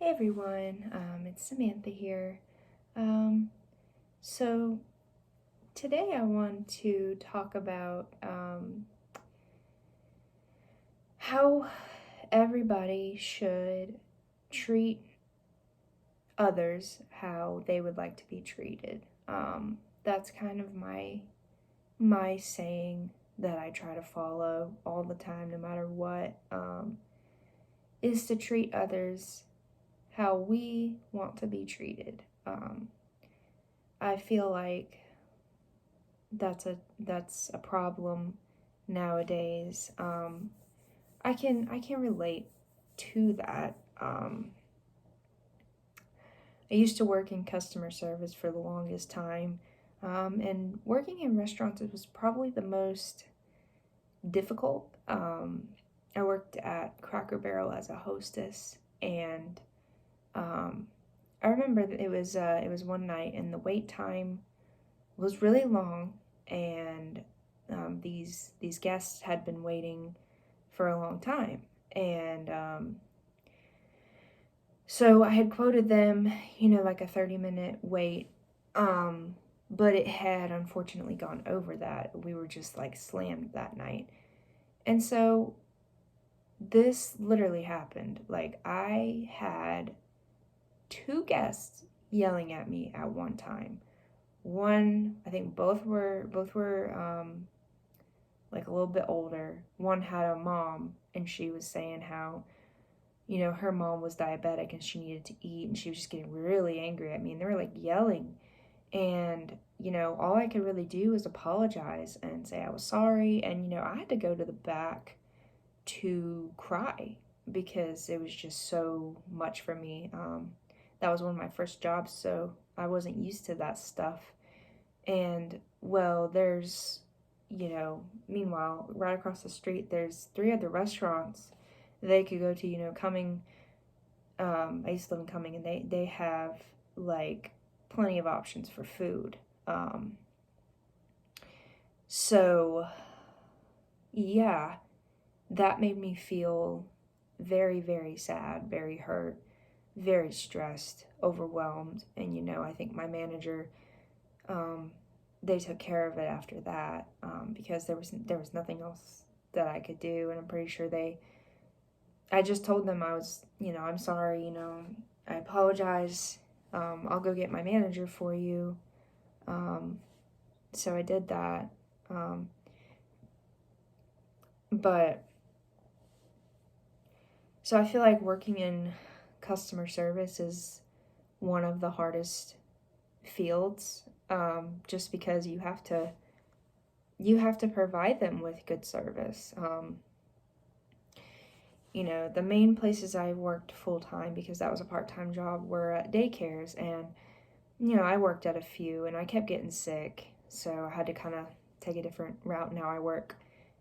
Hey everyone, it's Samantha here. Um, so today I want to talk about how everybody should treat others how they would like to be treated. That's kind of my saying that I try to follow all the time, no matter what, is to treat others how we want to be treated. I feel like that's a problem nowadays. I can relate to that. I used to work in customer service for the longest time, and working in restaurants was probably the most difficult. I worked at Cracker Barrel as a hostess, and um, I remember that it was one night, and the wait time was really long, and these guests had been waiting for a long time, and so I had quoted them, like a 30-minute wait, but it had unfortunately gone over that. We were just like slammed that night, and so this literally happened. Like I had two guests yelling at me at one time. One, I think both were like a little bit older. One had a mom, and she was saying how, her mom was diabetic and she needed to eat, and she was just getting really angry at me, and they were like yelling. And, all I could really do was apologize and say I was sorry. And, I had to go to the back to cry because it was just so much for me. That was one of my first jobs, so I wasn't used to that stuff. And, well, meanwhile, right across the street, there's three other restaurants they could go to, Cumming. I used to live in Cumming, and they have, like, plenty of options for food. So, yeah, that made me feel very, very sad, very hurt, very stressed, overwhelmed. And, I think my manager, um, they took care of it after that, because there was nothing else that I could do. And I'm pretty sure I just told them I'm sorry, I apologize. I'll go get my manager for you. Um, so I did that. Um, but so I feel like working in customer service is one of the hardest fields, just because you have to provide them with good service. The main places I worked full time, because that was a part time job, were at daycares, and I worked at a few, and I kept getting sick, so I had to kind of take a different route. Now I work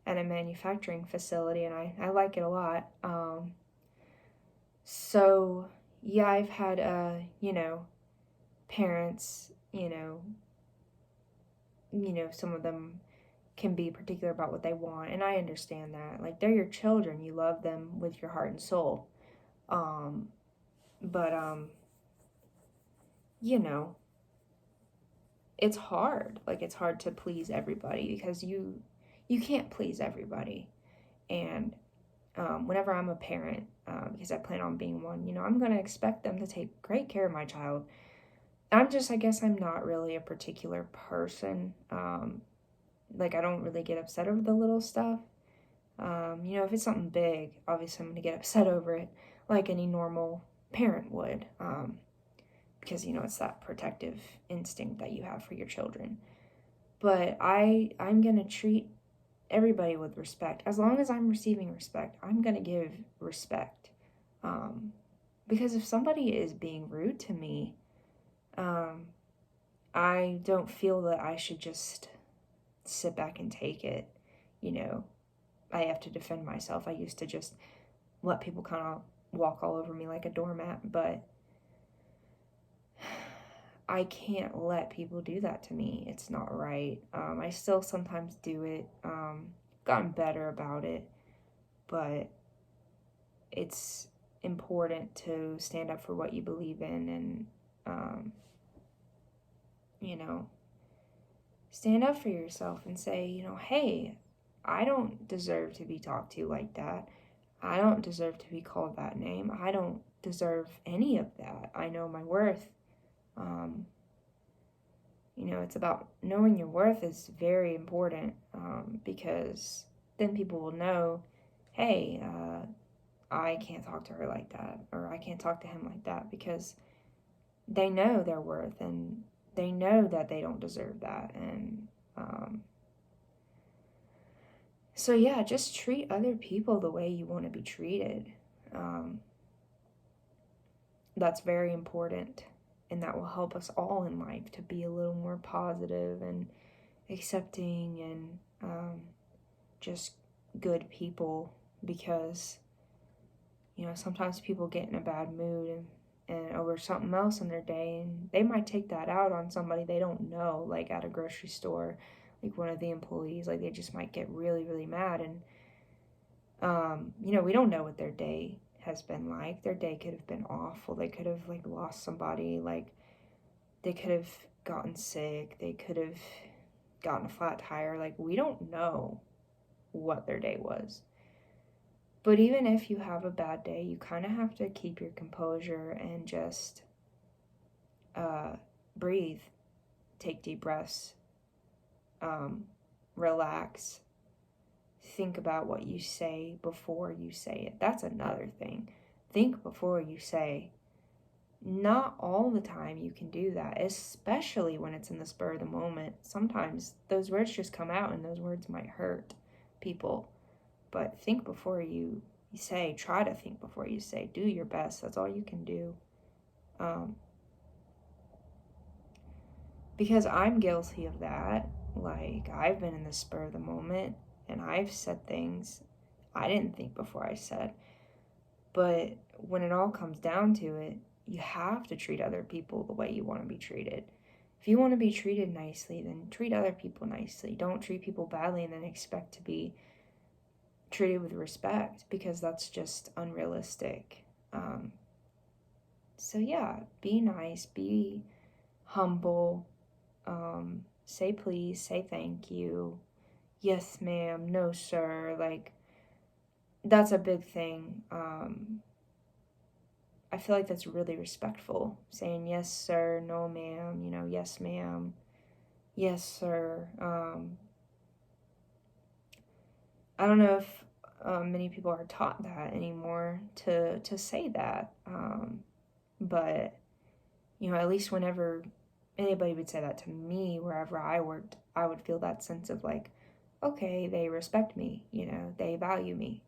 at a manufacturing facility, and I like it a lot. So yeah, I've had parents, some of them can be particular about what they want, and I understand that. Like, they're your children, you love them with your heart and soul. Um, but you know, it's hard. Like, it's hard to please everybody, because you can't please everybody. And whenever I'm a parent, because I plan on being one, I'm gonna expect them to take great care of my child. I guess I'm not really a particular person. Like, I don't really get upset over the little stuff. If it's something big, obviously I'm gonna get upset over it, like any normal parent would. Because it's that protective instinct that you have for your children. But I'm gonna treat everybody with respect. As long as I'm receiving respect, I'm gonna give respect. Um, because if somebody is being rude to me, um, I don't feel that I should just sit back and take it. You know, I have to defend myself. I used to just let people kind of walk all over me like a doormat, but I can't let people do that to me. It's not right. I still sometimes do it. Gotten better about it, but it's important to stand up for what you believe in and, you know, stand up for yourself and say, you know, hey, I don't deserve to be talked to like that. I don't deserve to be called that name. I don't deserve any of that. I know my worth. You know, it's about knowing your worth is very important, because then people will know, hey, I can't talk to her like that, or I can't talk to him like that, because they know their worth and they know that they don't deserve that. And so, yeah, just treat other people the way you want to be treated. That's very important, and that will help us all in life to be a little more positive and accepting and just good people, because, you know, sometimes people get in a bad mood and over something else in their day, and they might take that out on somebody they don't know, like at a grocery store, like one of the employees. Like, they just might get really, really mad, and you know, we don't know what their day has been like. Their day could have been awful. They could have, like, lost somebody. Like, they could have gotten sick. They could have gotten a flat tire. Like, we don't know what their day was. But even if you have a bad day, you kind of have to keep your composure and just breathe, take deep breaths, relax, think about what you say before you say it. That's another thing. Think before you say. Not all the time you can do that, especially when it's in the spur of the moment. Sometimes those words just come out, and those words might hurt people. But think before you say. Try to think before you say. Do your best. That's all you can do. Because I'm guilty of that. Like, I've been in the spur of the moment, and I've said things I didn't think before I said. But when it all comes down to it, you have to treat other people the way you want to be treated. If you want to be treated nicely, then treat other people nicely. Don't treat people badly and then expect to be treated with respect, because that's just unrealistic. So yeah, be nice, be humble, say please, say thank you, yes ma'am, no sir. Like, that's a big thing. I feel like that's really respectful, saying yes sir, no ma'am, you know, yes ma'am, yes sir. I don't know if many people are taught that anymore, to say that, but, you know, at least whenever anybody would say that to me, wherever I worked, I would feel that sense of like, okay, they respect me, you know, they value me,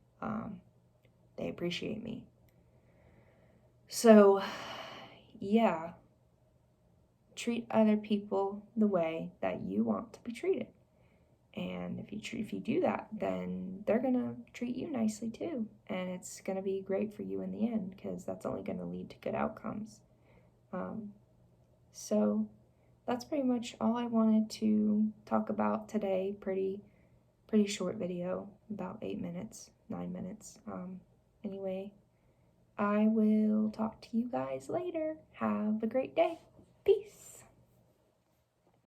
they appreciate me. So, yeah, treat other people the way that you want to be treated. And if you do that, then they're going to treat you nicely too. And it's going to be great for you in the end, because that's only going to lead to good outcomes. So that's pretty much all I wanted to talk about today. Pretty short video, about 8 minutes, 9 minutes. Anyway, I will talk to you guys later. Have a great day. Peace.